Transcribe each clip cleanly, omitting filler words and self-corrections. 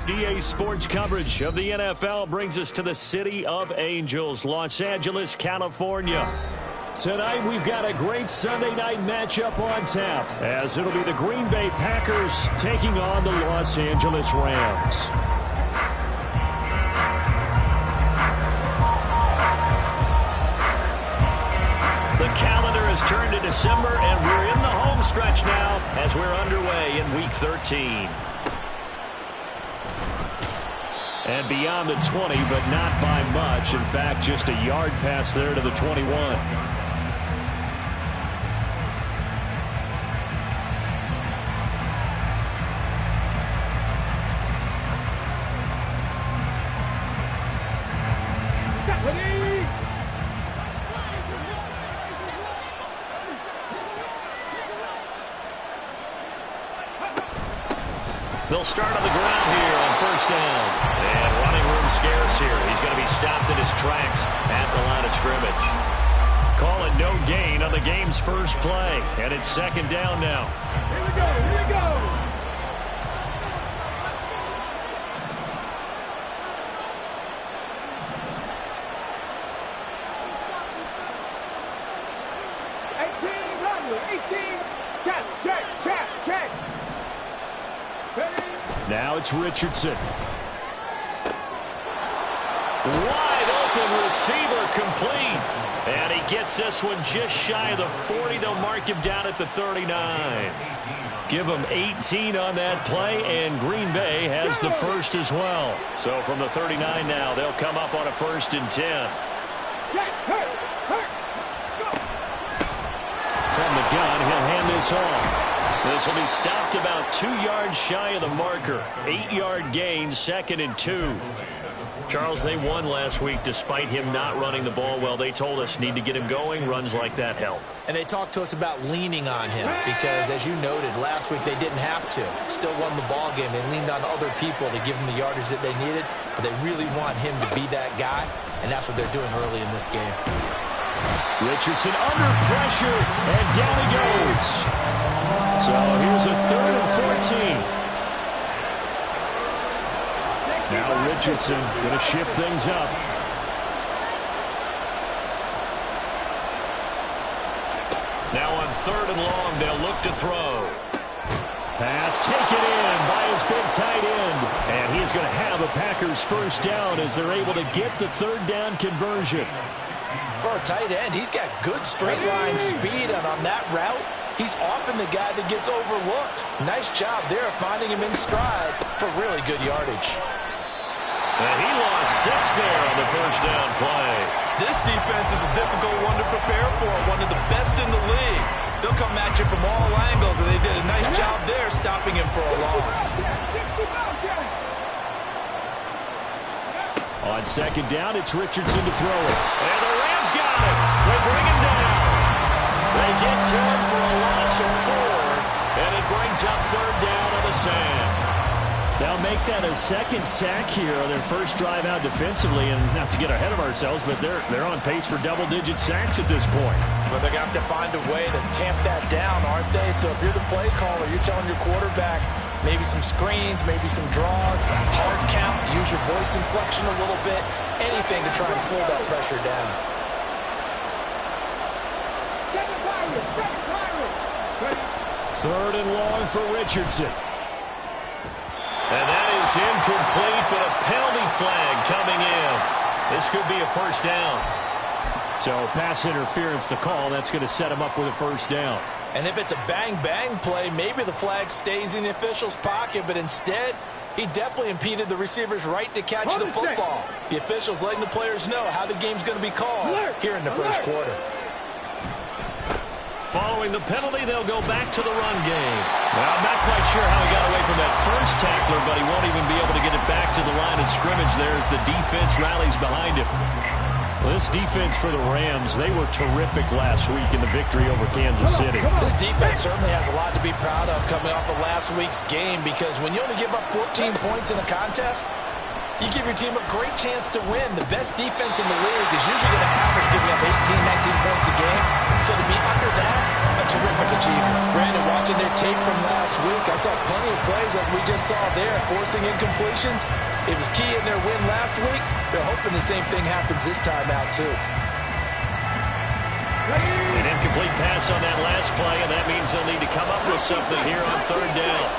EA Sports coverage of the NFL brings us to the City of Angels, Los Angeles, California. Tonight, we've got a great Sunday night matchup on tap, as it'll be the Green Bay Packers taking on the Los Angeles Rams. The calendar has turned to December, and we're in the home stretch now as we're underway in Week 13. And beyond the 20, but not by much. In fact, just a yard pass there to the 21. They'll start on the ground here on first down. And running room scarce here. He's going to be stopped in his tracks at the line of scrimmage. Call it no gain on the game's first play. And it's second down now. Here we go, here we go. Now it's Richardson. Wide open receiver complete. And he gets this one just shy of the 40. They'll mark him down at the 39. Give him 18 on that play, and Green Bay has the first as well. So from the 39 now, they'll come up on a 1st and 10. From the gun, he'll hand this off. This will be stopped about 2 yards shy of the marker. 8-yard gain, 2nd and 2. Charles, they won last week despite him not running the ball well. They told us need to get him going. Runs like that help. And they talked to us about leaning on him because, as you noted, last week they didn't have to. Still won the ball game. They leaned on other people to give them the yardage that they needed, but they really want him to be that guy, and that's what they're doing early in this game. Richardson under pressure, and down he goes. So here's a 3rd and 14. Now Richardson going to shift things up. Now on 3rd and long, they'll look to throw. Pass taken in by his big tight end. And he's going to have a Packers first down as they're able to get the 3rd down conversion. For a tight end, he's got good straight line speed, and on that route, he's often the guy that gets overlooked. Nice job there finding him in stride for really good yardage. And he lost 6 there on the first down play. This defense is a difficult one to prepare for, one of the best in the league. They'll come at you from all angles, and they did a nice job there stopping him for a loss. On 2nd down, it's Richardson to throw it. And the Rams got it. They bring him down. They get to him for a loss of 4, and it brings up 3rd down on the sand. They'll make that a 2nd sack here on their first drive out defensively, and not to get ahead of ourselves, but they're on pace for double-digit sacks at this point. But they're going to have to find a way to tamp that down, aren't they? So if you're the play caller, you're telling your quarterback maybe some screens, maybe some draws, hard count, use your voice inflection a little bit, anything to try and slow that pressure down. 3rd and long for Richardson. And that is incomplete, but a penalty flag coming in. This could be a first down. So pass interference to call. That's going to set him up with a first down. And if it's a bang-bang play, maybe the flag stays in the official's pocket, but instead, he definitely impeded the receiver's right to catch the football. The officials letting the players know how the game's going to be called here in the first quarter. Following the penalty, they'll go back to the run game. Well, I'm not quite sure how he got away from that first tackler, but he won't even be able to get it back to the line of scrimmage there as the defense rallies behind him. Well, this defense for the Rams, they were terrific last week in the victory over Kansas City. This defense certainly has a lot to be proud of coming off of last week's game, because when you only give up 14 points in a contest, You give your team a great chance to win. The best defense in the league is usually going to average giving up 18, 19 points a game. So to be under that, a terrific achievement. Brandon, watching their tape from last week, I saw plenty of plays like we just saw there, forcing incompletions. It was key in their win last week. They're hoping the same thing happens this time out, too. An incomplete pass on that last play, and that means they'll need to come up with something here on third down.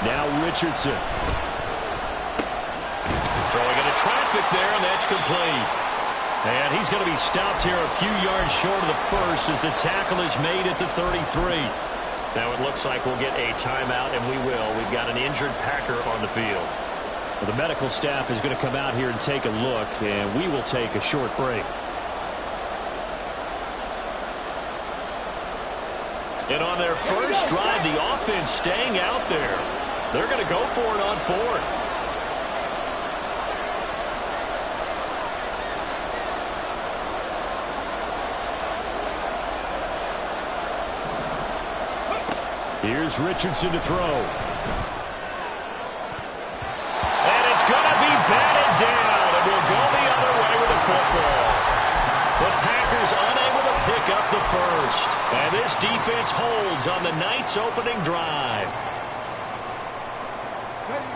Now Richardson. Throwing into traffic there, and that's complete. And he's going to be stopped here a few yards short of the first as the tackle is made at the 33. Now it looks like we'll get a timeout, and we will. We've got an injured Packer on the field. Well, the medical staff is going to come out here and take a look, and we will take a short break. And on their first drive, the offense staying out there. They're going to go for it on fourth. Here's Richardson to throw. And it's going to be batted down, and we'll go the other way with the football. The Packers unable to pick up the first. And this defense holds on the night's opening drive.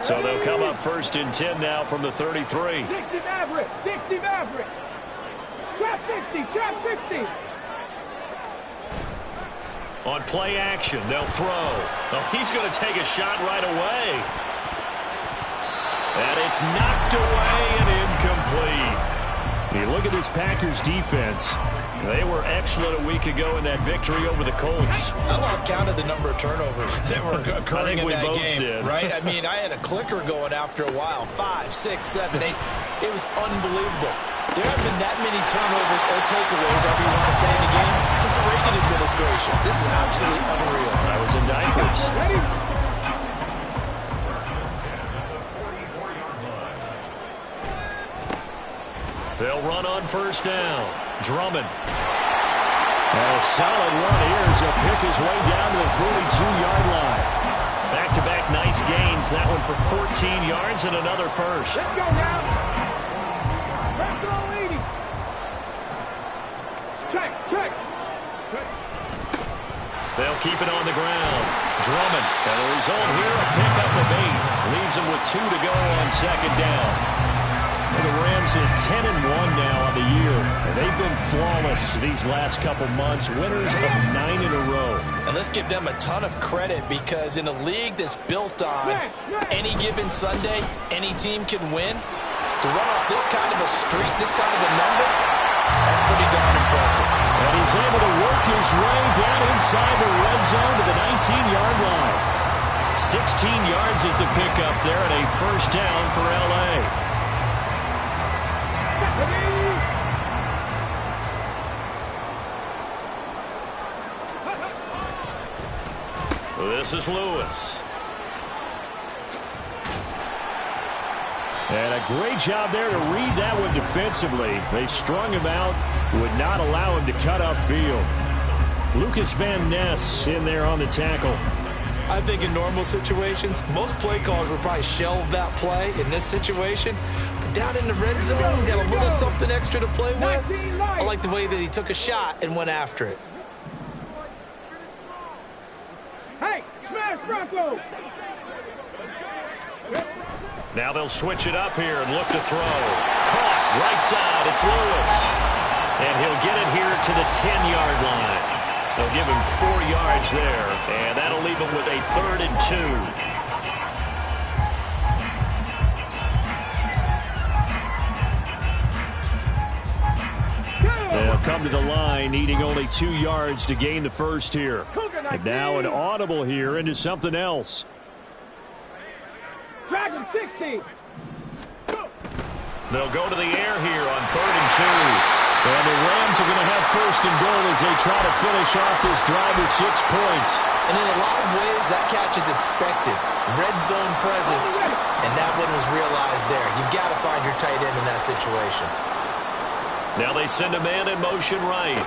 So they'll come up first and 10 now from the 33. 60 Maverick, 60 Maverick. Trap 60, trap 60. On play action, they'll throw. Oh, he's going to take a shot right away. And it's knocked away and incomplete. You look at this Packers defense. They were excellent a week ago in that victory over the Colts. I lost count of the number of turnovers that were occurring in that game, did. right? I mean, I had a clicker going after a while. 5, 6, 7, 8. It was unbelievable. There haven't been that many turnovers or takeaways, however you want to say, in the game since the Reagan administration. This is absolutely unreal. I was in diapers. Ready? They'll run on first down. Drummond. A solid run here as he'll pick his way down to the 42-yard line. Back-to-back nice gains. That one for 14 yards and another first. Let's go now. Let's go, 80. Check, check. They'll keep it on the ground. Drummond. And the result here, a pickup of 8. Leaves them with 2 to go on second down. And the Rams at 10-1 now on the year. And they've been flawless these last couple months. Winners of 9 in a row. And let's give them a ton of credit because in a league that's built on any given Sunday, any team can win. To run off this kind of a streak, this kind of a number, that's pretty darn impressive. And he's able to work his way down inside the red zone to the 19-yard line. 16 yards is the pickup there and a first down for L.A. This is Lewis. And a great job there to read that one defensively. They strung him out, would not allow him to cut upfield. Lucas Van Ness in there on the tackle. I think in normal situations, most play callers would probably shelve that play in this situation. But down in the red zone, got a little something extra to play with. I like the way that he took a shot and went after it. Hey, smash Bronco. Now they'll switch it up here and look to throw. Caught, right side, it's Lewis. And he'll get it here to the 10-yard line. They'll give him 4 yards there, and that'll leave him with a 3rd and 2. They'll come to the line, needing only 2 yards to gain the first here. And now an audible here into something else. Dragon 16. They'll go to the air here on 3rd and 2. And the Rams are going to have first and goal as they try to finish off this drive with 6 points. And in a lot of ways, that catch is expected. Red zone presence, and that one was realized there. You've got to find your tight end in that situation. Now they send a man in motion right.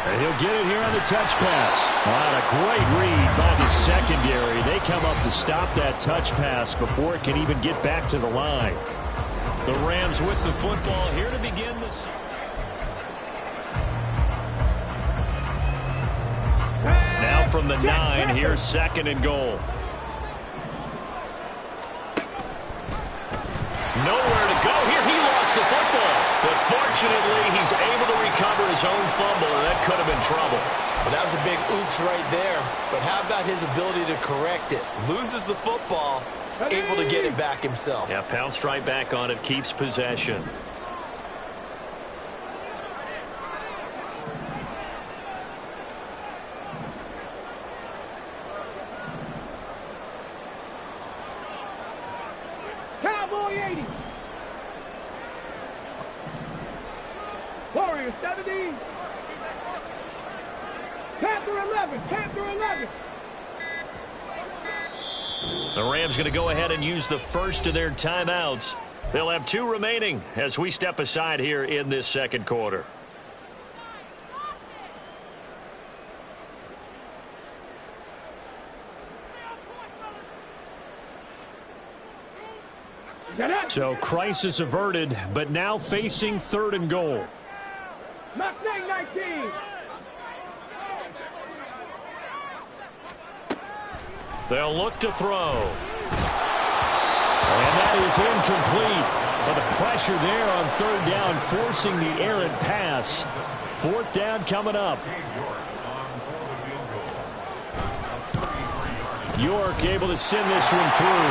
And he'll get it here on the touch pass. A great read by the secondary. They come up to stop that touch pass before it can even get back to the line. The Rams with the football here to begin this. Now from the 9, here's 2nd and goal. Nowhere to go here. He lost the football. But fortunately, he's able to recover his own fumble, and that could have been trouble. Well, that was a big oops right there. But how about his ability to correct it? Loses the football, able to get it back himself. Yeah, pounced right back on it, keeps possession. Cowboy 80. Warrior 70. Panther 11. Panther 11. The Rams going to go ahead and use the first of their timeouts. They'll have 2 remaining as we step aside here in this second quarter. So crisis averted, but now facing 3rd and goal. Mustang 19. They'll look to throw. And that is incomplete. But the pressure there on 3rd down, forcing the errant pass. 4th down coming up. York able to send this one through.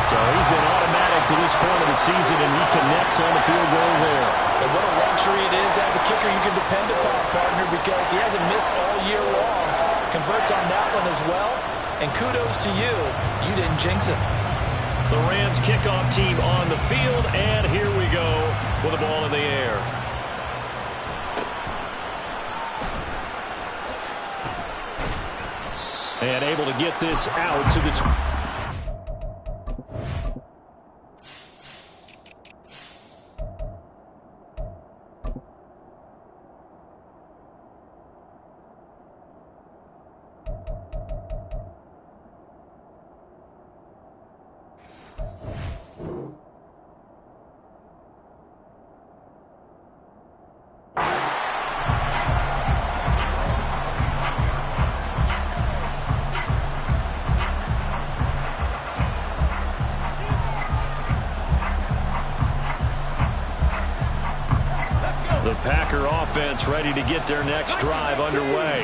So he's been automatic to this point of the season, and he connects on the field goal there. And what a luxury it is to have a kicker you can depend upon, partner, because he hasn't missed all year long. Converts on that one as well. And kudos to you. You didn't jinx it. The Rams kickoff team on the field, and here we go with the ball in the air. And able to get this out to the... The Packer offense ready to get their next drive underway.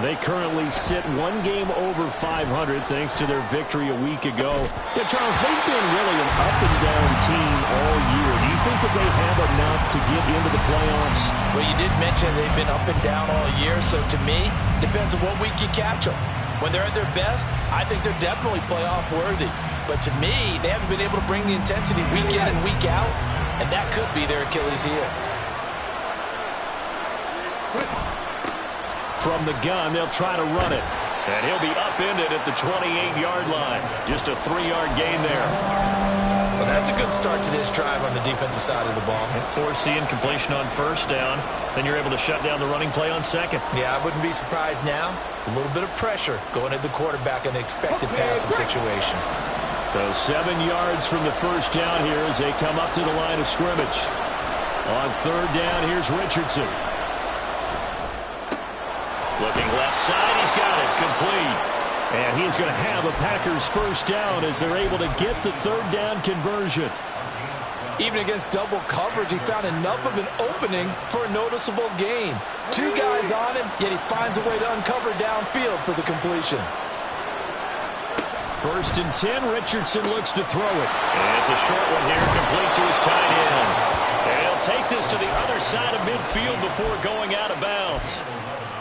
They currently sit 1 game over 500 thanks to their victory a week ago. Yeah, Charles, they've been really an up-and-down team all year. Do you think that they have enough to get into the playoffs? Well, you did mention they've been up and down all year, so to me, depends on what week you catch them. When they're at their best, I think they're definitely playoff worthy. But to me, they haven't been able to bring the intensity week in and week out, and that could be their Achilles heel. From the gun, they'll try to run it. And he'll be upended at the 28-yard line. Just a 3-yard gain there. Well, that's a good start to this drive on the defensive side of the ball. And forcing completion on 1st down. Then you're able to shut down the running play on 2nd. Yeah, I wouldn't be surprised now. A little bit of pressure going at the quarterback in an expected passing situation. So 7 yards from the 1st down here as they come up to the line of scrimmage. On 3rd down, here's Richardson. Looking left side, he's got it, complete. And he's going to have a Packers 1st down as they're able to get the 3rd down conversion. Even against double coverage, he found enough of an opening for a noticeable gain. 2 guys on him, yet he finds a way to uncover downfield for the completion. 1st and 10, Richardson looks to throw it. And it's a short one here, complete to his tight end. And he'll take this to the other side of midfield before going out of bounds.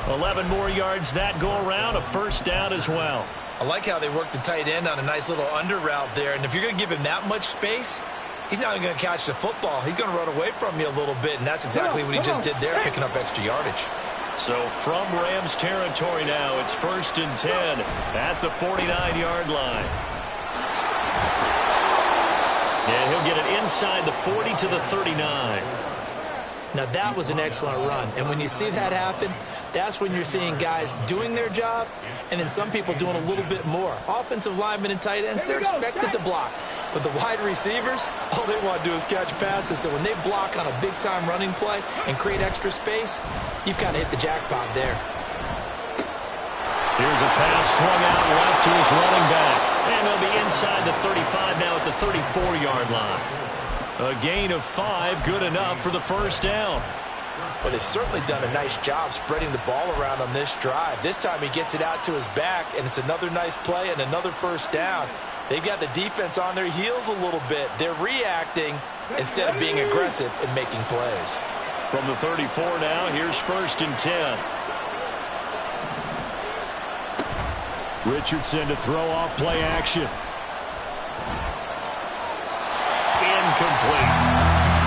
11 more yards that go around, a 1st down as well. I like how they work the tight end on a nice little under route there. And if you're going to give him that much space, he's not going to catch the football. He's going to run away from you a little bit, and that's exactly what he just did there, picking up extra yardage. So from Rams territory now, it's 1st and 10 at the 49-yard line. And he'll get it inside the 40 to the 39. Now, that was an excellent run. And when you see that happen, that's when you're seeing guys doing their job and then some people doing a little bit more. Offensive linemen and tight ends, they're expected to block. But the wide receivers, all they want to do is catch passes. So when they block on a big-time running play and create extra space, you've kind of hit the jackpot there. Here's a pass swung out left to his running back. And they'll be inside the 35 now at the 34-yard line. A gain of 5, good enough for the first down. Well, they've certainly done a nice job spreading the ball around on this drive. This time he gets it out to his back, and it's another nice play and another first down. They've got the defense on their heels a little bit. They're reacting instead of being aggressive and making plays. From the 34 now, here's 1st and 10. Richardson to throw off play action. Incomplete.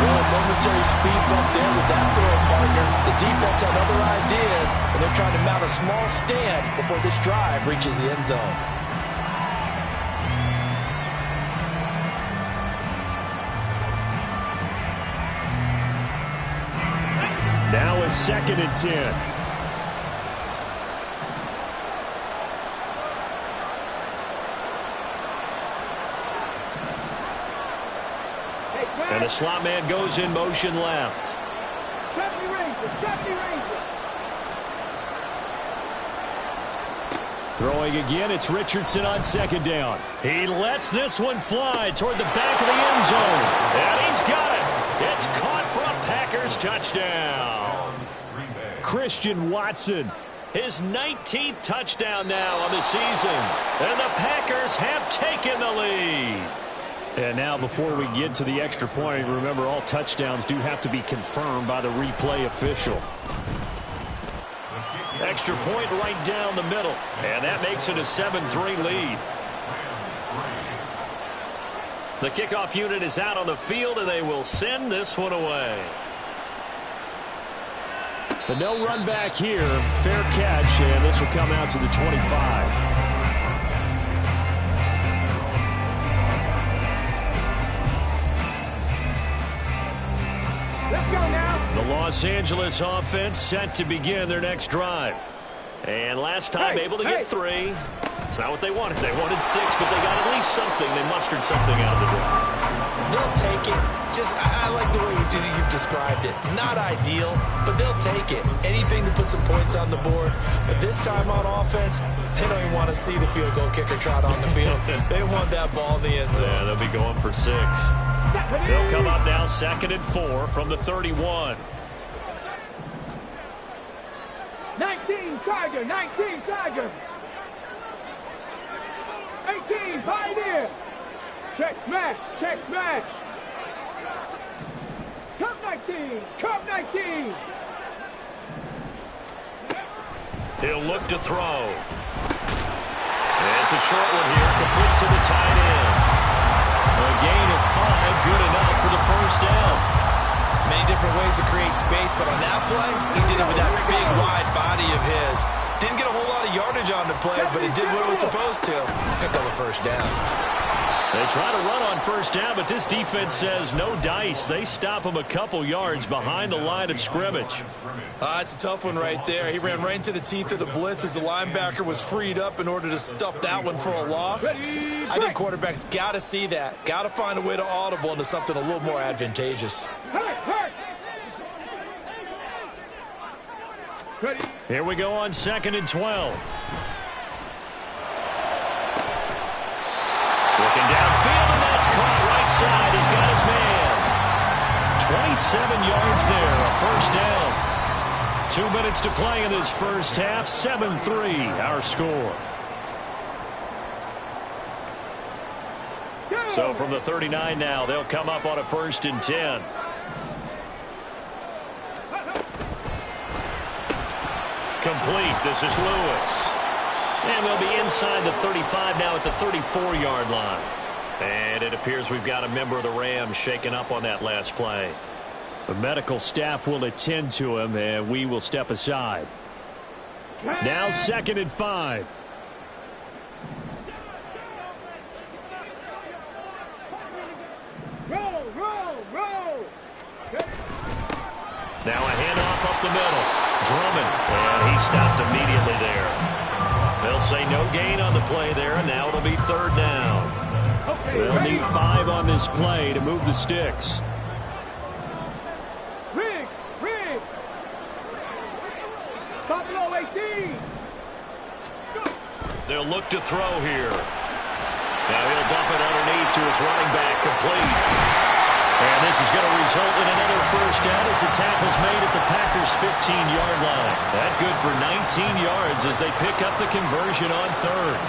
Well, a momentary speed bump there with that throw partner. The defense had other ideas, and they're trying to mount a small stand before this drive reaches the end zone. Now it's 2nd and 10. And the slot man goes in motion left. Throwing again, it's Richardson on 2nd down. He lets this one fly toward the back of the end zone. And he's got it. It's caught for a Packers touchdown. Christian Watson, his 19th touchdown now on the season. And the Packers have taken the lead. And now before we get to the extra point, remember all touchdowns do have to be confirmed by the replay official. Extra point right down the middle. And that makes it a 7-3 lead. The kickoff unit is out on the field, and they will send this one away. But no run back here. Fair catch, and this will come out to the 25. The Los Angeles offense set to begin their next drive. And last time able to get 3. It's not what they wanted. They wanted 6, but they got at least something. They mustered something out of the drive. They'll take it. I like the way you've described it. Not ideal, but they'll take it. Anything to put some points on the board. But this time on offense, they don't even want to see the field goal kicker trot on the field. They want that ball in the end zone. Yeah, they'll be going for 6. They'll come up now 2nd and 4 from the 31. 19 Tiger, 19 Tiger. 18 Pioneer. Check smash, check smash. Cup 19, Cup 19. He'll look to throw. It's a short one here, complete to the tight end. A gain of 5, good enough for the first down. Many different ways to create space, but on that play, he did it with that big, wide body of his. Didn't get a whole lot of yardage on the play, but it did what it was supposed to. Pick up the first down. They try to run on first down, but this defense says no dice. They stop him a couple yards behind the line of scrimmage. It's a tough one right there. He ran right into the teeth of the blitz as the linebacker was freed up in order to stuff that one for a loss. I think quarterbacks got to see that. Got to find a way to audible into something a little more advantageous. Here we go on 2nd and 12. Looking downfield, and that's caught right side. He's got his man. 27 yards there, a first down. 2 minutes to play in this first half. 7-3, our score. So from the 39 now, they'll come up on a 1st and 10. Complete. This is Lewis. And they'll be inside the 35 now at the 34-yard line. And it appears we've got a member of the Rams shaken up on that last play. The medical staff will attend to him, and we will step aside. Now 2nd and 5. Now a handoff up the middle. Drummond, and he stopped immediately there. They'll say no gain on the play there, and now it'll be third down. They'll need 5 on this play to move the sticks. Rig. Stop below 18. They'll look to throw here. Now he'll dump it underneath to his running back, complete. And this is going to result in another first down as the tackle's made at the Packers' 15-yard line. That good for 19 yards as they pick up the conversion on third.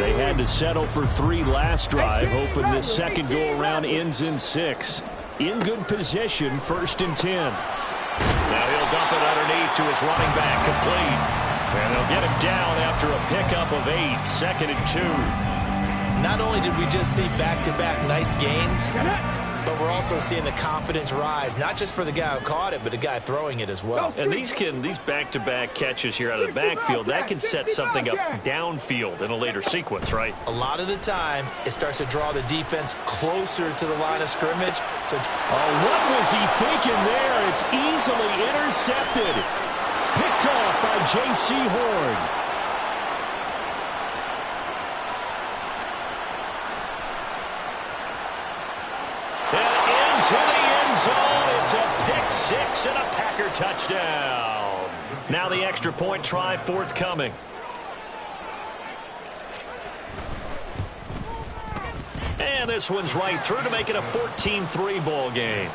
They had to settle for 3 last drive, hoping this second go-around ends in 6. In good position, 1st and 10. Now he'll dump it underneath to his running back, complete. And they'll get him down after a pickup of 8, 2nd and 2. Not only did we just see back-to-back nice gains, but we're also seeing the confidence rise, not just for the guy who caught it, but the guy throwing it as well. And these back-to-back catches here out of the backfield, that can set something up downfield in a later sequence, right? A lot of the time, it starts to draw the defense closer to the line of scrimmage. So, what was he thinking there? It's easily intercepted. Picked off by J.C. Horn. And into the end zone. It's a pick 6 and a Packer touchdown. Now the extra point try forthcoming. And this one's right through to make it a 14-3 ball game.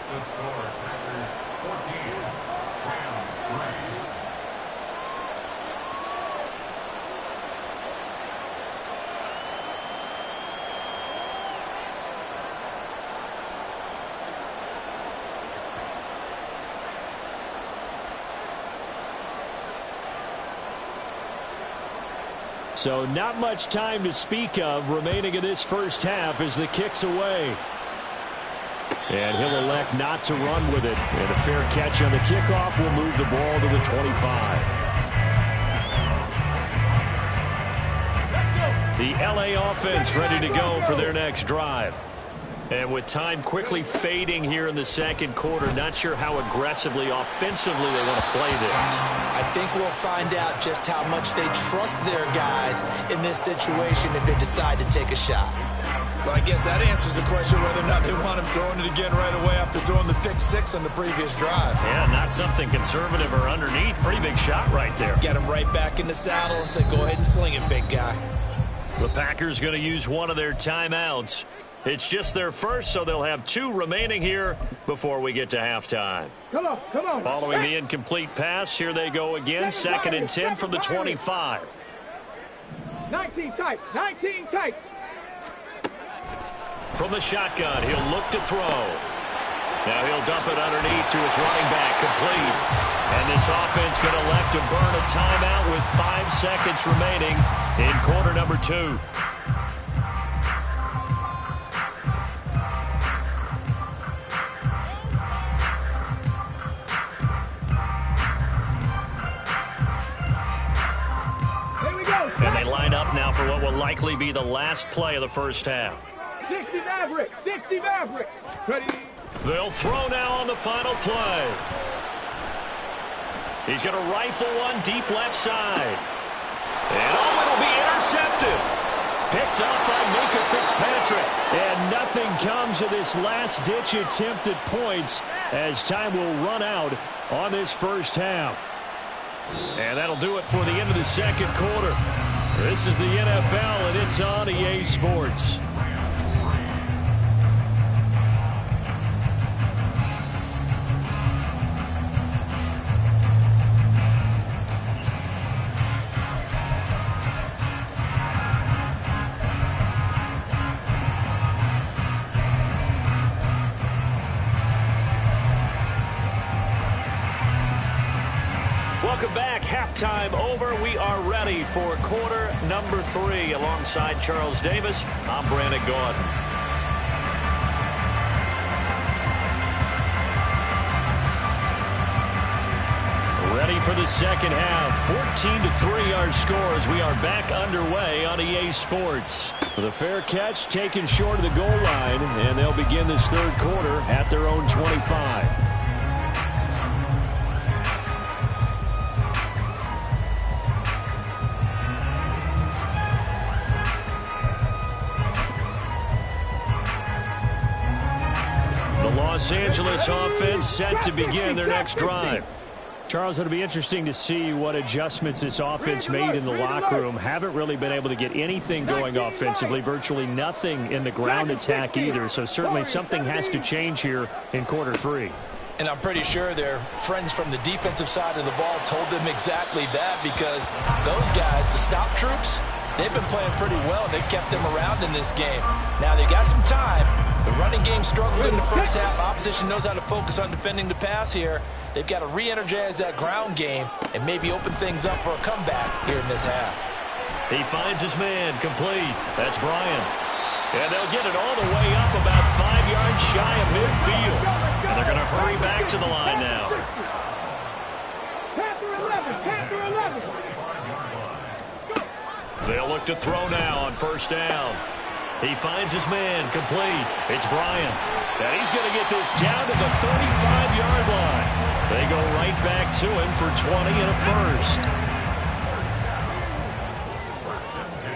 So not much time to speak of remaining in this first half as the kick's away. And he'll elect not to run with it. And a fair catch on the kickoff will move the ball to the 25. The LA offense ready to go for their next drive. And with time quickly fading here in the second quarter, not sure how aggressively, offensively they want to play this. I think we'll find out just how much they trust their guys in this situation if they decide to take a shot. But I guess that answers the question whether or not they want him throwing it again right away after throwing the pick 6 on the previous drive. Yeah, not something conservative or underneath. Pretty big shot right there. Get him right back in the saddle and say, go ahead and sling it, big guy. The Packers going to use one of their timeouts. It's just their first, so they'll have 2 remaining here before we get to halftime. Come on. Following the incomplete pass, here they go again. 2nd and 10 from the 25. 19 tight. From the shotgun, he'll look to throw. Now he'll dump it underneath to his running back, complete. And this offense going to elect to burn a timeout with 5 seconds remaining in quarter number 2. And they line up now for what will likely be the last play of the first half. 60 Maverick. Ready? They'll throw now on the final play. He's going to rifle one deep left side. And it'll be intercepted. Picked up by Minka Fitzpatrick. And nothing comes of this last-ditch attempt at points as time will run out on this first half. And that'll do it for the end of the second quarter. This is the NFL, and it's on EA Sports. Welcome back. Halftime over. We are ready for quarter number 3. Alongside Charles Davis, I'm Brandon Gordon. Ready for the second half. 14-3 our scores. We are back underway on EA Sports. With a fair catch taken short of the goal line, and they'll begin this third quarter at their own 25. Los Angeles offense set to begin their next drive. Charles, it'll be interesting to see what adjustments this offense made in the locker room. Haven't really been able to get anything going offensively, virtually nothing in the ground attack either. So certainly something has to change here in quarter three. And I'm pretty sure their friends from the defensive side of the ball told them exactly that, because those guys, the stop troops, they've been playing pretty well. They've kept them around in this game. Now they got some time. The running game struggled in the first half. Opposition knows how to focus on defending the pass here. They've got to re-energize that ground game and maybe open things up for a comeback here in this half. He finds his man complete. That's Bryant. And they'll get it all the way up about 5 yards shy of midfield. And they're going to hurry back to the line now. Panther 11. They'll look to throw now on first down. He finds his man complete. It's Bryant. And he's going to get this down to the 35-yard line. They go right back to him for 20 and a first.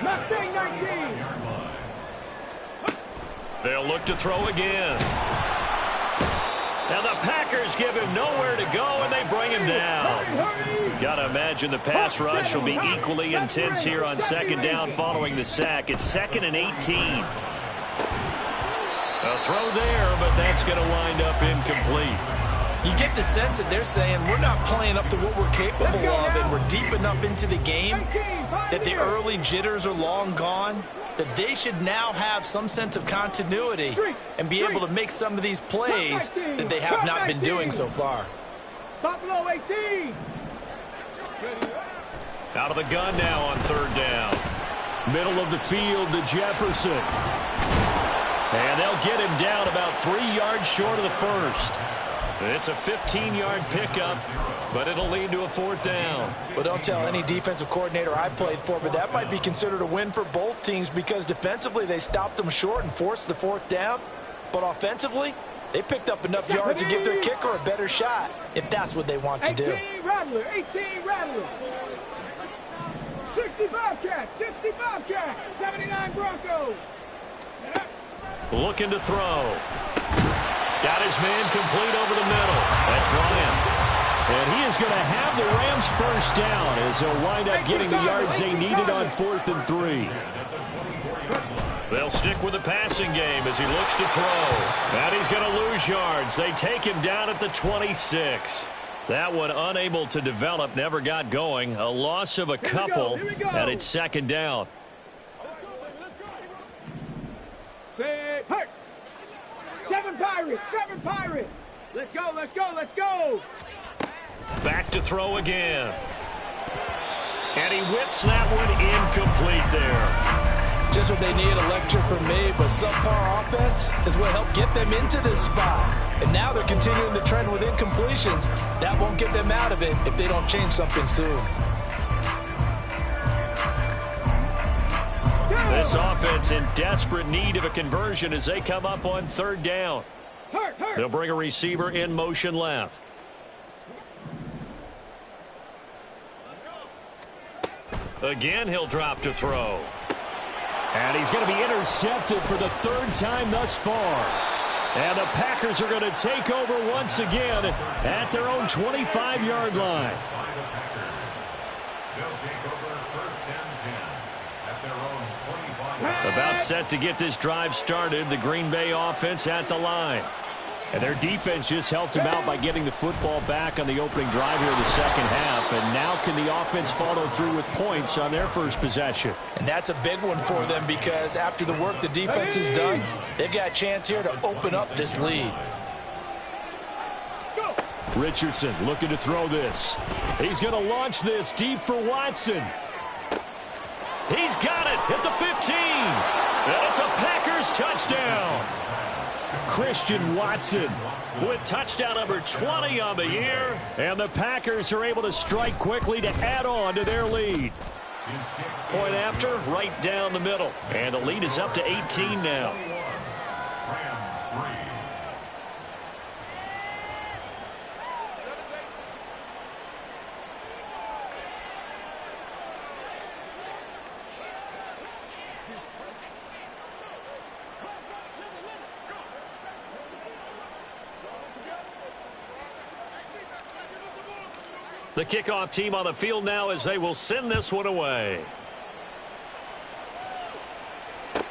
Mustang 19. They'll look to throw again. And the Packers give him nowhere to go, and they bring him down. Got to imagine the pass rush will be equally intense here on second down following the sack. It's 2nd and 18. A throw there, but that's going to wind up incomplete. You get the sense that they're saying we're not playing up to what we're capable of, and we're deep enough into the game that the early jitters are long gone, that they should now have some sense of continuity and be able to make some of these plays that they have not been doing so far. Buffalo 18. Out of the gun now on third down. Middle of the field to Jefferson. And they'll get him down about 3 yards short of the first. It's a 15-yard pickup, but it'll lead to a fourth down. Well, don't tell any defensive coordinator I played for, but that might be considered a win for both teams, because defensively they stopped them short and forced the fourth down. But offensively, they picked up enough yards to give their kicker a better shot, if that's what they want to do. 18 Rattler. 65 catch. 79 Broncos. Looking to throw. Got his man complete over the middle. That's Bryant. And he is going to have the Rams first down as they'll wind up getting the yards they needed on 4th and 3. They'll stick with the passing game as he looks to throw. And he's going to lose yards. They take him down at the 26. That one unable to develop, never got going. A loss of a couple, and it's second down. Seven Pirates. Let's go. Back to throw again. And he whips that one incomplete there. Just what they need, a lecture from me, but subpar offense is what helped get them into this spot. And now they're continuing the trend with incompletions. That won't get them out of it if they don't change something soon. This offense in desperate need of a conversion as they come up on third down. They'll bring a receiver in motion left. Again, he'll drop to throw. And he's going to be intercepted for the third time thus far. And the Packers are going to take over once again at their own 25-yard line. About set to get this drive started, the Green Bay offense at the line. And their defense just helped him out by getting the football back on the opening drive here in the second half. And now can the offense follow through with points on their first possession? And that's a big one for them, because after the work the defense has done, they've got a chance here to open up this lead. Richardson looking to throw this. He's going to launch this deep for Watson. He's got it at the 15. And it's a Packers touchdown. Christian Watson with touchdown number 20 on the year. And the Packers are able to strike quickly to add on to their lead. Point after, right down the middle. And the lead is up to 18 now. The kickoff team on the field now as they will send this one away.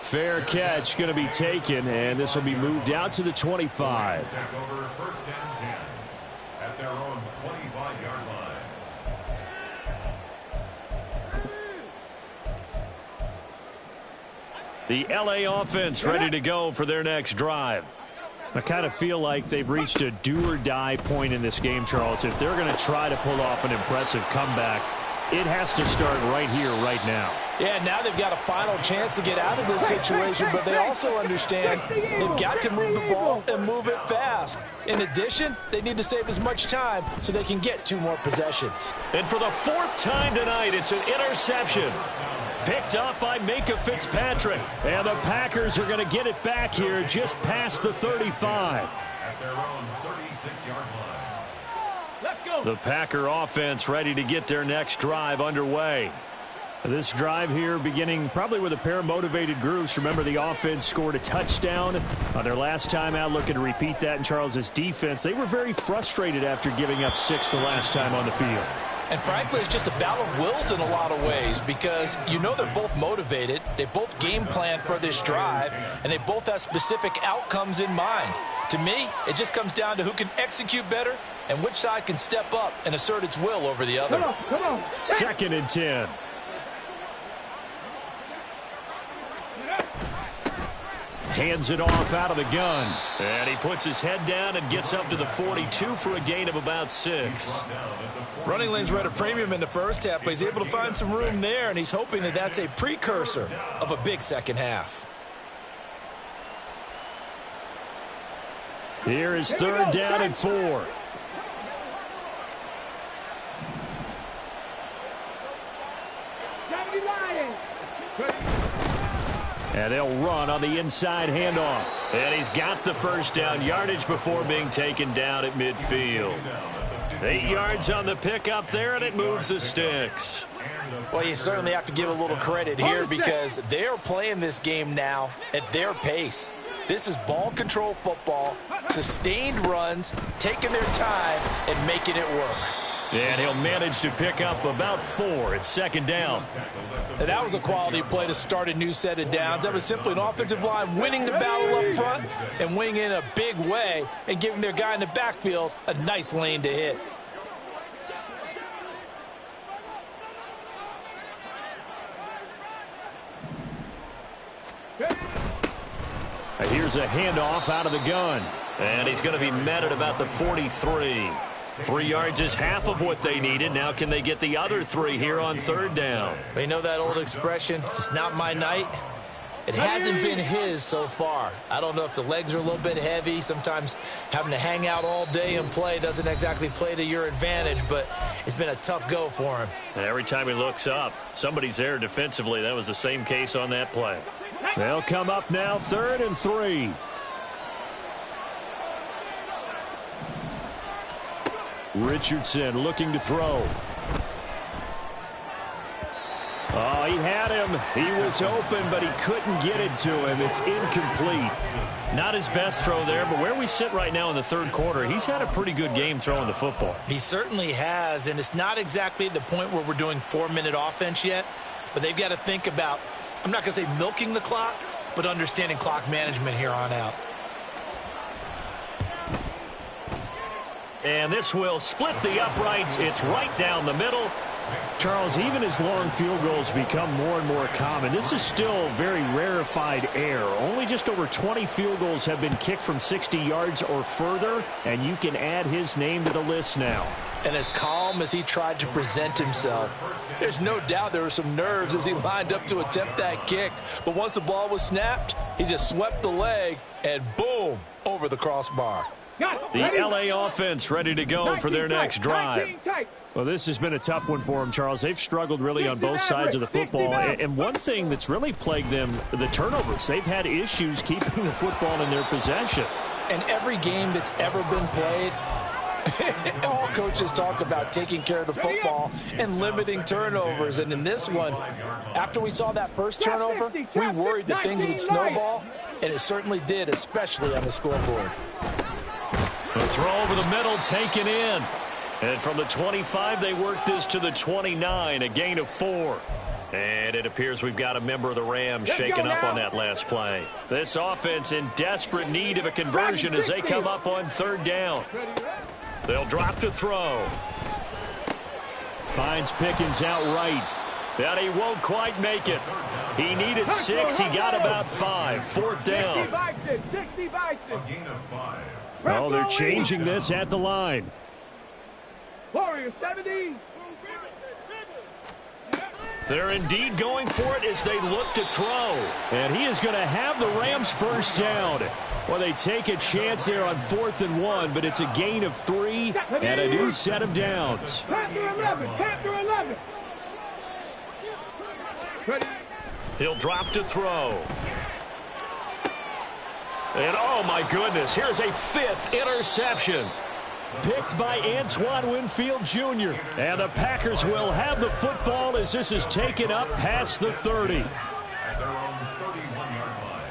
Fair catch going to be taken, and this will be moved out to the 25. Take over first and 10 at their own 25-yard line. The LA offense ready to go for their next drive. I kind of feel like they've reached a do-or-die point in this game, Charles. If they're going to try to pull off an impressive comeback, it has to start right here, right now. Yeah, now they've got a final chance to get out of this situation, but they also understand they've got to move the ball and move it fast. In addition, they need to save as much time so they can get 2 more possessions. And for the 4th time tonight, it's an interception. Picked up by Minka Fitzpatrick. And the Packers are going to get it back here just past the 35. At their own 36-yard line. Let's go. The Packer offense ready to get their next drive underway. This drive here beginning probably with a pair of motivated groups. Remember, the offense scored a touchdown on their last time out, looking to repeat that in Charles's defense. They were very frustrated after giving up 6 the last time on the field. And frankly, it's just a battle of wills in a lot of ways because you know they're both motivated. They both game plan for this drive, and they both have specific outcomes in mind. To me, it just comes down to who can execute better and which side can step up and assert its will over the other. Come on. 2nd and 10. Hands it off out of the gun. And he puts his head down and gets up to the 42 for a gain of about 6. Running lanes were at a premium in the first half, but he's able to find some room there, and he's hoping that that's a precursor of a big second half. Here is 3rd down and 4. And they'll run on the inside handoff. And he's got the first down yardage before being taken down at midfield. 8 yards on the pickup there, and it moves the sticks. Well, you certainly have to give a little credit here because they're playing this game now at their pace. This is ball control football, sustained runs, taking their time, and making it work. And he'll manage to pick up about 4 at 2nd down. And that was a quality play to start a new set of downs. That was simply an offensive line winning the battle up front and winning in a big way and giving their guy in the backfield a nice lane to hit. Here's a handoff out of the gun. And he's going to be met at about the 43. 3 yards is half of what they needed. Now can they get the other 3 here on 3rd down? You know that old expression, it's not my night? It hasn't been his so far. I don't know if the legs are a little bit heavy. Sometimes having to hang out all day and play doesn't exactly play to your advantage, but it's been a tough go for him. And every time he looks up, somebody's there defensively. That was the same case on that play. They'll come up now 3rd and 3. Richardson looking to throw. Oh, he had him. He was open, but he couldn't get it to him. It's incomplete. Not his best throw there, but where we sit right now in the 3rd quarter, he's had a pretty good game throwing the football. He certainly has, and it's not exactly the point where we're doing 4-minute offense yet, but they've got to think about, I'm not going to say milking the clock, but understanding clock management here on out. And this will split the uprights. It's right down the middle. Charles, even as long field goals become more and more common, this is still very rarefied air. Only just over 20 field goals have been kicked from 60 yards or further, and you can add his name to the list now. And as calm as he tried to present himself, there's no doubt there were some nerves as he lined up to attempt that kick. But once the ball was snapped, he just swept the leg, and boom, over the crossbar. The LA offense ready to go for their next drive. Well, this has been a tough one for them, Charles. They've struggled really on both sides of the football. And one thing that's really plagued them, the turnovers. They've had issues keeping the football in their possession. And every game that's ever been played, all coaches talk about taking care of the football and limiting turnovers. And in this one, after we saw that first turnover, we worried that things would snowball, and it certainly did, especially on the scoreboard. The throw over the middle, taken in. And from the 25, they work this to the 29, a gain of 4. And it appears we've got a member of the Rams shaken up on that last play. This offense in desperate need of a conversion as they come up on third down. They'll drop to throw. Finds Pickens outright. But he won't quite make it. He needed 6. He got about 5. Fourth down. Oh, they're changing this at the line. Warriors 70. They're indeed going for it as they look to throw. And he is going to have the Rams first down. Well, they take a chance there on 4th and 1, but it's a gain of 3 and a new set of downs. Panther 11. Panther 11. He'll drop to throw. And, oh, my goodness, here's a 5th interception. Picked by Antoine Winfield Jr. And the Packers will have the football as this is taken up past the 30. At their own 31-yard line.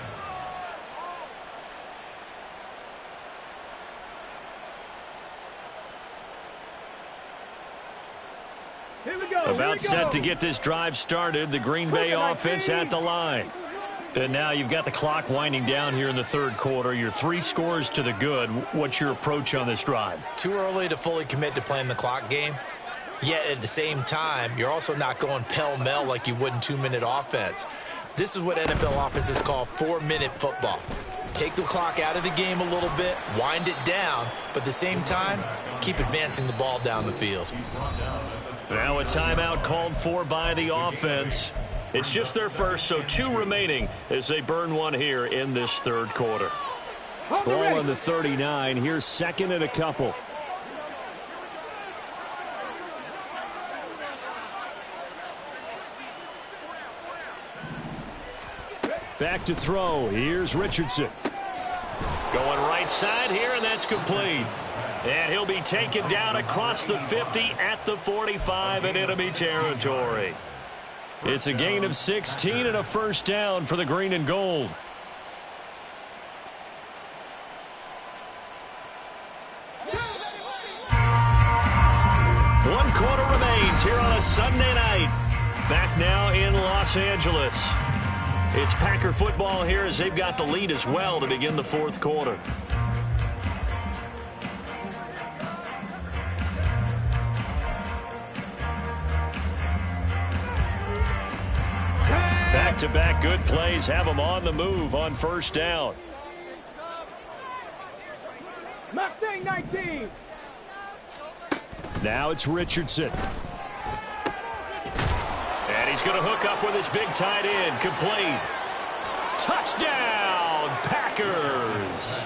Here we go. About set to get this drive started. The Green Bay offense at the line. And now you've got the clock winding down here in the third quarter. You're 3 scores to the good. What's your approach on this drive? Too early to fully commit to playing the clock game. Yet at the same time, you're also not going pell-mell like you would in 2-minute offense. This is what NFL offenses call 4-minute football. Take the clock out of the game a little bit, wind it down, but at the same time, keep advancing the ball down the field. Now a timeout called for by the offense. It's just their first, so 2 remaining as they burn one here in this third quarter. Ball on the 39. Here's 2nd and a couple. Back to throw. Here's Richardson. Going right side here, and that's complete. And he'll be taken down across the 50 at the 45 in enemy territory. It's a gain of 16 and a first down for the green and gold. 1 quarter remains here on a Sunday night. Back now in Los Angeles. It's Packer football here as they've got the lead as well to begin the fourth quarter. Back-to-back good plays have them on the move on first down. Mustang 19. Now it's Richardson. And he's going to hook up with his big tight end. Complete. Touchdown, Packers.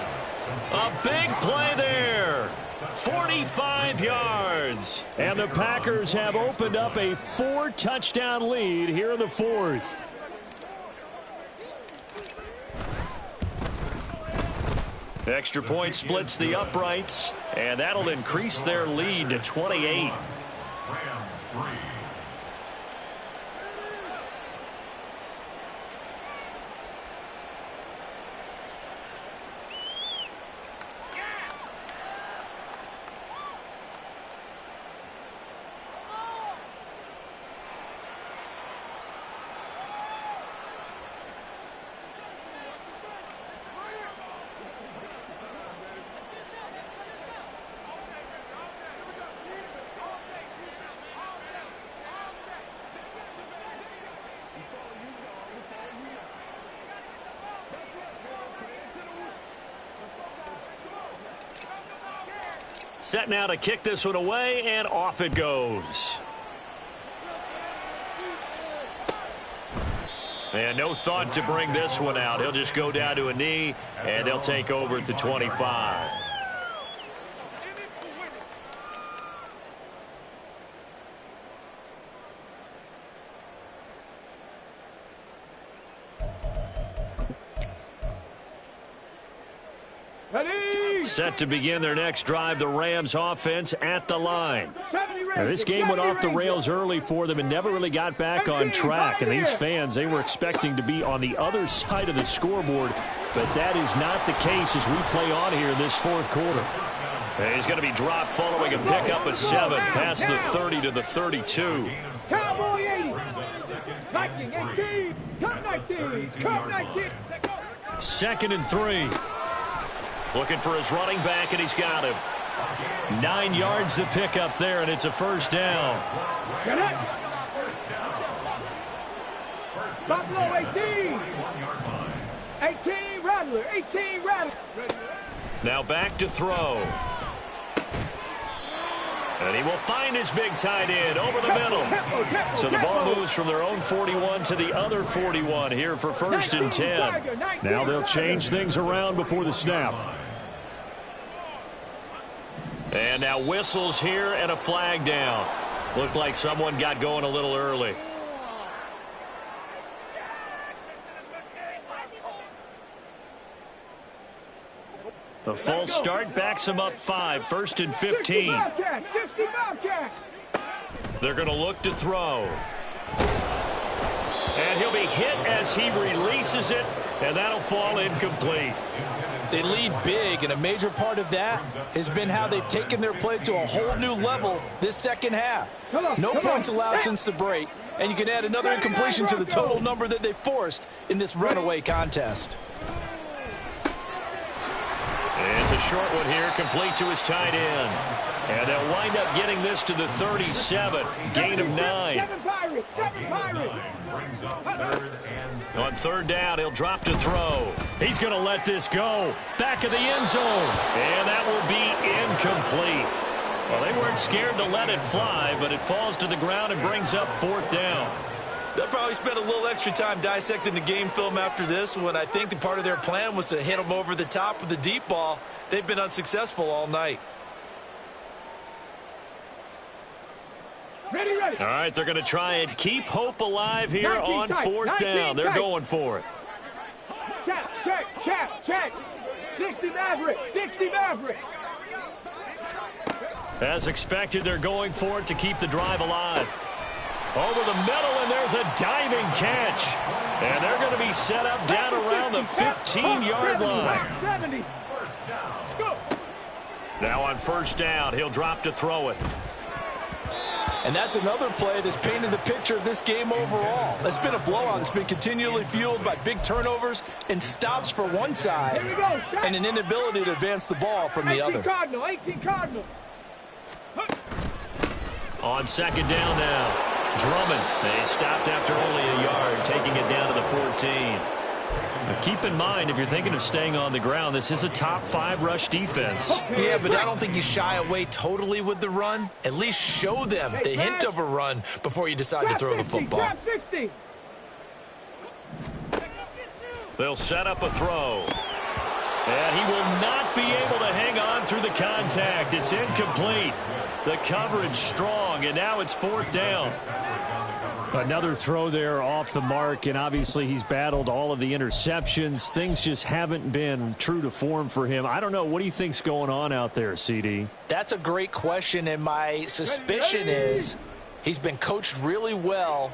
A big play there. 45 yards. And the Packers have opened up a 4-touchdown lead here in the fourth. Extra point splits the uprights, and that'll increase their lead to 28. Rams 3. Set now to kick this one away, and off it goes. And no thought to bring this one out. He'll just go down to a knee, and they'll take over at the 25. Set to begin their next drive, the Rams offense at the line. Now, this game went off the rails early for them and never really got back on track. And these fans, they were expecting to be on the other side of the scoreboard, but that is not the case as we play on here in this fourth quarter. And he's going to be dropped following a pickup of 7 past the 30 to the 32. Cowboy 80. Viking 18. Cut 19. Cut 19. 2nd and 3. Looking for his running back, and he's got him. 9 yards to pick up there, and it's a first down. Buffalo 18. 18 Rattler. 18 Rattler. Now back to throw. And he will find his big tight end over the middle. So the ball moves from their own 41 to the other 41 here for 1st and 10. Now they'll change things around before the snap. And now whistles here and a flag down. Looked like someone got going a little early. The full start backs him up 5. 1st and 15. They're going to look to throw. And he'll be hit as he releases it, and that'll fall incomplete. They lead big, and a major part of that has been how they've taken their play to a whole new level this second half. No points allowed since the break, and you can add another incompletion to the total number that they forced in this runaway contest. And it's a short one here, complete to his tight end. And they'll wind up getting this to the 37, gain of 9. On 3rd down, he'll drop to throw. He's going to let this go. Back of the end zone. And that will be incomplete. Well, they weren't scared to let it fly, but it falls to the ground and brings up 4th down. They'll probably spend a little extra time dissecting the game film after this one. I think the part of their plan was to hit them over the top with the deep ball. They've been unsuccessful all night. Ready, ready. All right, they're going to try and keep hope alive here on 4th down. They're going for it. Check. 60 Maverick. 60 Maverick. As expected, they're going for it to keep the drive alive. Over the middle, and there's a diving catch. And they're going to be set up down around the 15-yard line. Now on 1st down, he'll drop to throw it. And that's another play that's painted the picture of this game overall. It's been a blowout. It's been continually fueled by big turnovers and stops for one side and an inability to advance the ball from the other. 18 Cardinal. On 2nd down now. Drummond, they stopped after only a yard, taking it down to the 14. Now keep in mind, if you're thinking of staying on the ground, this is a top 5 rush defense. Yeah, but I don't think you shy away totally with the run. At least show them the hint of a run before you decide to throw the football. They'll set up a throw. And he will not be able to hang on through the contact. It's incomplete. The coverage strong, and now it's 4th down. Another throw there off the mark, and obviously he's battled all of the interceptions. Things just haven't been true to form for him. I don't know. What do you think's going on out there, CD? That's a great question, and my suspicion is he's been coached really well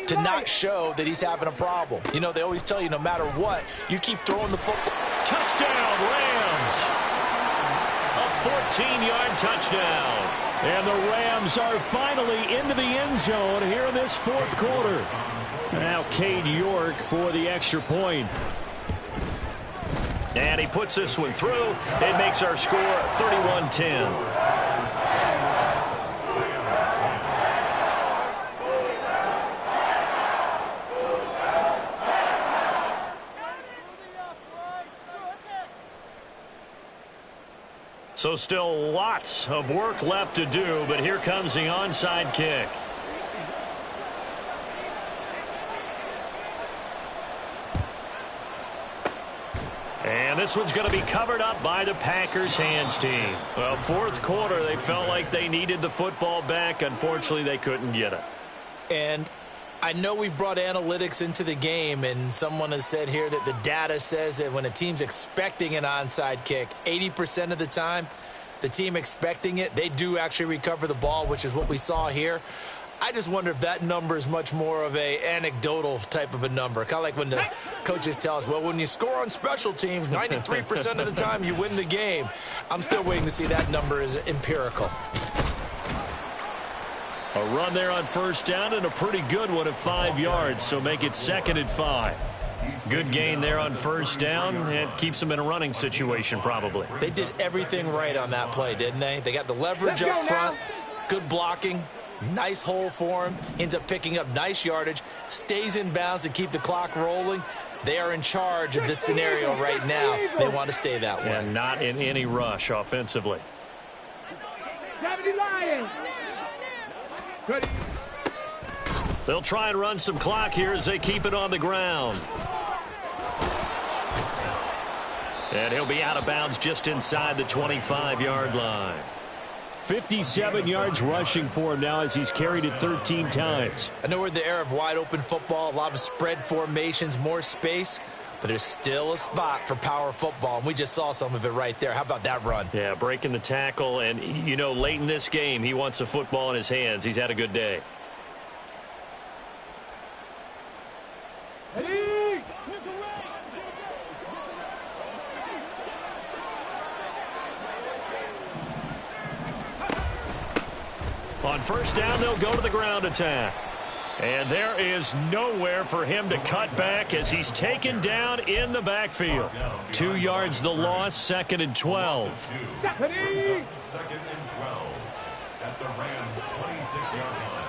to not show that he's having a problem. You know, they always tell you no matter what, you keep throwing the football. Touchdown, Rams! A 14-yard touchdown. And the Rams are finally into the end zone here in this 4th quarter. Now Cade York for the extra point. And he puts this one through. It makes our score 31-10. So still lots of work left to do, but here comes the onside kick. this one's going to be covered up by the Packers hands team. Well, fourth quarter, they felt like they needed the football back. Unfortunately, they couldn't get it. And I know we've brought analytics into the game, and someone has said here that the data says that when a team's expecting an onside kick, 80% of the time, the team expecting it, they do actually recover the ball, which is what we saw here. I just wonder if that number is much more of a anecdotal type of a number. Kind of like when the coaches tell us, well, when you score on special teams, 93% of the time you win the game. I'm still waiting to see that number is empirical. A run there on first down and a pretty good one at 5 yards, so make it 2nd and 5. Good gain there on first down, and keeps them in a running situation probably. They did everything right on that play, didn't they? They got the leverage up front, good blocking, nice hole for him, ends up picking up nice yardage, stays in bounds to keep the clock rolling. They are in charge of this scenario right now. They want to stay that way. And not in any rush offensively. 70 Lions. They'll try and run some clock here as they keep it on the ground. And he'll be out of bounds just inside the 25-yard line. 57 yards rushing for him now as he's carried it 13 times. I know we're in the era of wide-open football, a lot of spread formations, more space, but there's still a spot for power football, and we just saw some of it right there. How about that run? Yeah, breaking the tackle, and, you know, late in this game, he wants the football in his hands. He's had a good day. On first down, they'll go to the ground attack. And there is nowhere for him to cut back as he's taken down in the backfield. 2 yards the loss, 2nd and 12. 2nd and 12 at the Rams' 26-yard line.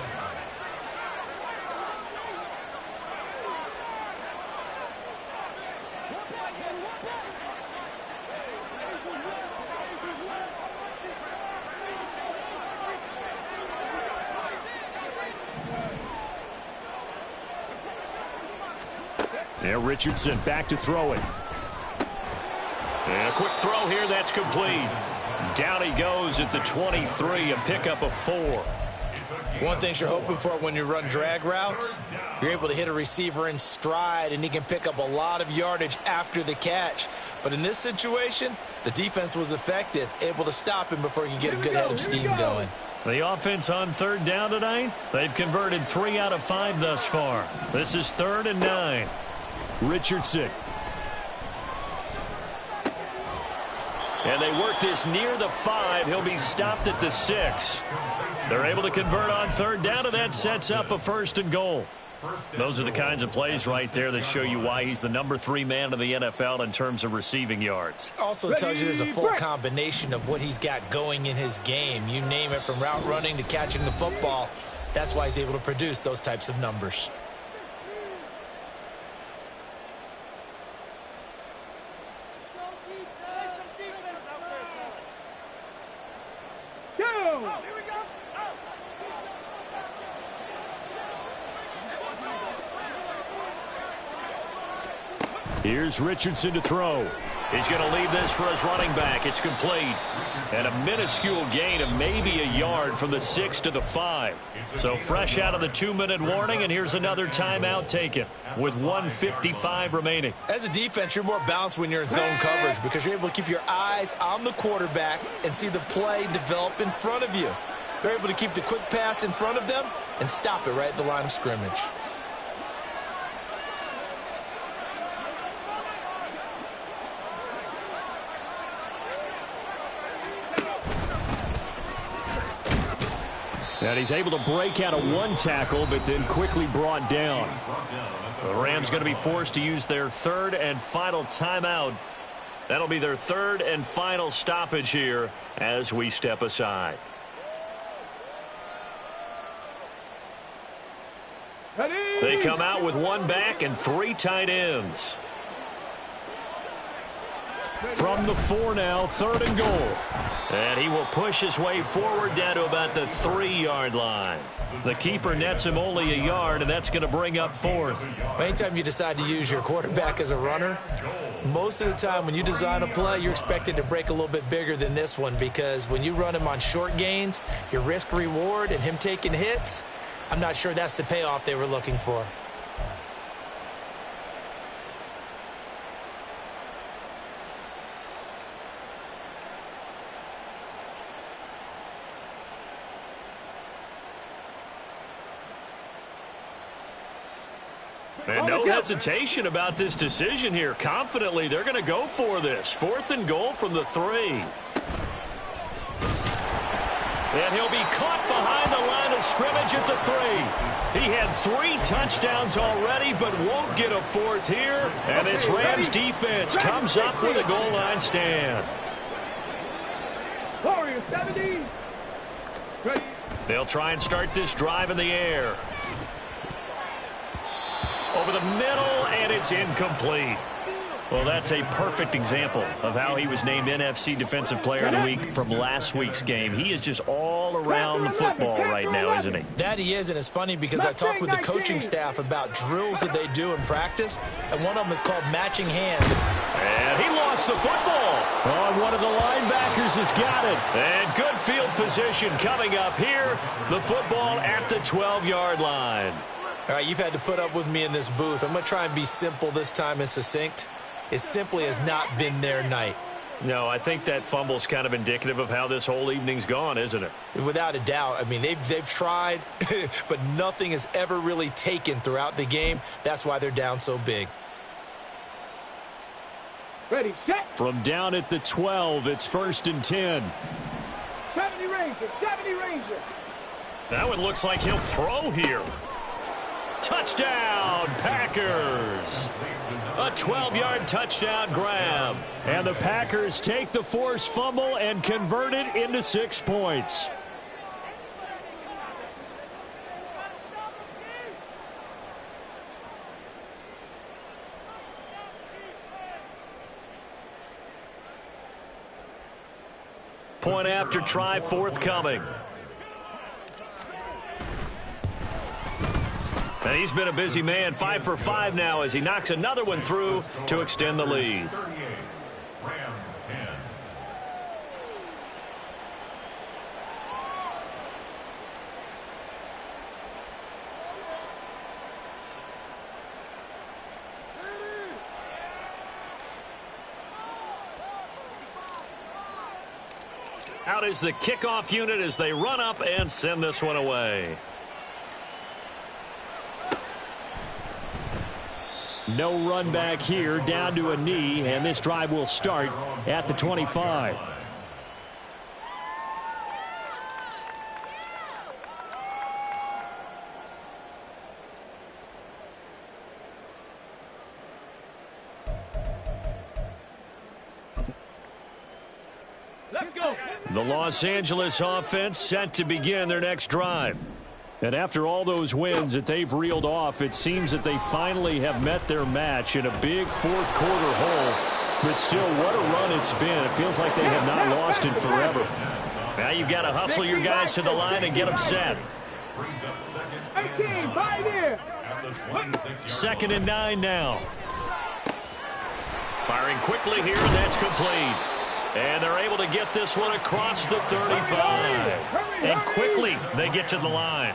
Now Richardson back to throw it. And a quick throw here, that's complete. Down he goes at the 23, a pickup of 4. One thing you're hoping for when you run drag routes, you're able to hit a receiver in stride, and he can pick up a lot of yardage after the catch. But in this situation, the defense was effective, able to stop him before he could get a good head of steam going. The offense on 3rd down tonight, they've converted 3 out of 5 thus far. This is 3rd and 9. Richardson. And they work this near the 5. He'll be stopped at the 6. They're able to convert on 3rd down, and that sets up a 1st and goal. Those are the kinds of plays right there that show you why he's the number 3 man in the NFL in terms of receiving yards. Also tells you there's a full combination of what he's got going in his game. You name it, from route running to catching the football. That's why he's able to produce those types of numbers. Here's Richardson to throw. He's going to leave this for his running back. It's complete. And a minuscule gain of maybe a yard from the 6 to the 5. So fresh out of the 2-minute warning, and here's another timeout taken with 1:55 remaining. As a defense, you're more balanced when you're in zone coverage because you're able to keep your eyes on the quarterback and see the play develop in front of you. They're able to keep the quick pass in front of them and stop it right at the line of scrimmage. And he's able to break out of 1 tackle, but then quickly brought down. The Rams going to be forced to use their 3rd and final timeout. That'll be their 3rd and final stoppage here as we step aside. They come out with 1 back and 3 tight ends. From the 4 now, 3rd and goal. And he will push his way forward down to about the 3-yard line. The keeper nets him only a yard, and that's going to bring up 4th. Anytime you decide to use your quarterback as a runner, Most of the time when you design a play, you're expected to break a little bit bigger than this one, because when you run him on short gains, your risk reward and him taking hits, I'm not sure that's the payoff they were looking for. And no hesitation about this decision here. Confidently, they're going to go for this. 4th and goal from the 3. And he'll be caught behind the line of scrimmage at the 3. He had 3 touchdowns already, but won't get a 4th here. And this Rams defense comes up with a goal line stand. Warriors 70. They'll try and start this drive in the air. Over the middle, and it's incomplete. Well, that's a perfect example of how he was named NFC Defensive Player of the Week from last week's game. He is just all around the football right now, isn't he? That he is, and it's funny because I talked with the coaching staff about drills that they do in practice, and one of them is called matching hands. And he lost the football. Oh, and one of the linebackers has got it. And good field position coming up here. The football at the 12-yard line. All right, you've had to put up with me in this booth. I'm going to try and be simple this time and succinct. It simply has not been their night. No, I think that fumble's kind of indicative of how this whole evening's gone, isn't it? Without a doubt. I mean, they've tried, but nothing has ever really taken throughout the game. That's why they're down so big. Ready, set. From down at the 12, it's 1st and 10. 70 Rangers, 70 Rangers. That one looks like he'll throw here. Touchdown, Packers. A 12-yard touchdown grab. And the Packers take the forced fumble and convert it into 6 points. Point after try forthcoming. And he's been a busy man, 5 for 5 now as he knocks another one through to extend the lead. 38, Rams 10. Out is the kickoff unit as they run up and send this one away. No run back here, down to a knee, and this drive will start at the 25. Let's go. The Los Angeles offense set to begin their next drive. And after all those wins that they've reeled off, it seems that they finally have met their match in a big fourth quarter hole. But still, what a run it's been. It feels like they have not lost in forever. Now you've got to hustle your guys to the line and get them set. 18, 5 here. 2nd and 9 now. Firing quickly here, and that's complete. And they're able to get this one across the 35. And quickly, they get to the line.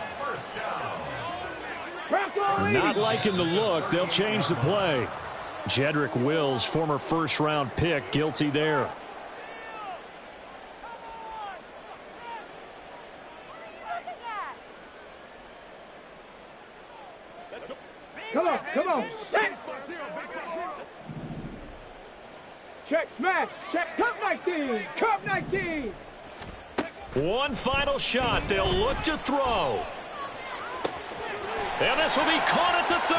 Not liking the look. They'll change the play. Jedrick Wills, former first-round pick, guilty there. Come on, set. Check, smash, check, cup 19, cup 19. One final shot. They'll look to throw. And this will be caught at the 30.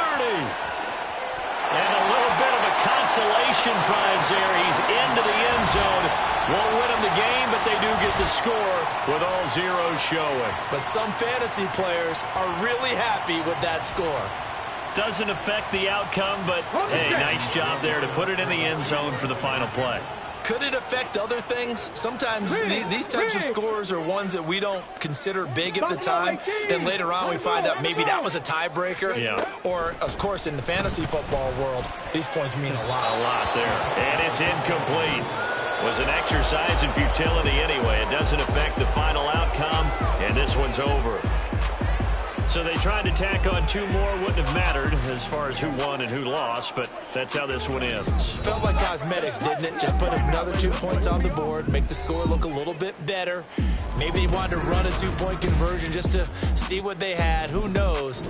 And a little bit of a consolation prize there. He's into the end zone. Won't win them the game, but they do get the score with all zeros showing. But some fantasy players are really happy with that score. Doesn't affect the outcome, but hey, nice job there to put it in the end zone for the final play. Could it affect other things? Sometimes these types of scores are ones that we don't consider big at the time. Then later on we find out maybe that was a tiebreaker. Yeah. Or, of course, in the fantasy football world, these points mean a lot. A lot there. And it's incomplete. Was an exercise in futility anyway. It doesn't affect the final outcome, and this one's over. So they tried to tack on 2 more. Wouldn't have mattered as far as who won and who lost, but that's how this one ends. Felt like cosmetics, didn't it? Just put another 2 points on the board, make the score look a little bit better. Maybe they wanted to run a 2-point conversion just to see what they had. Who knows?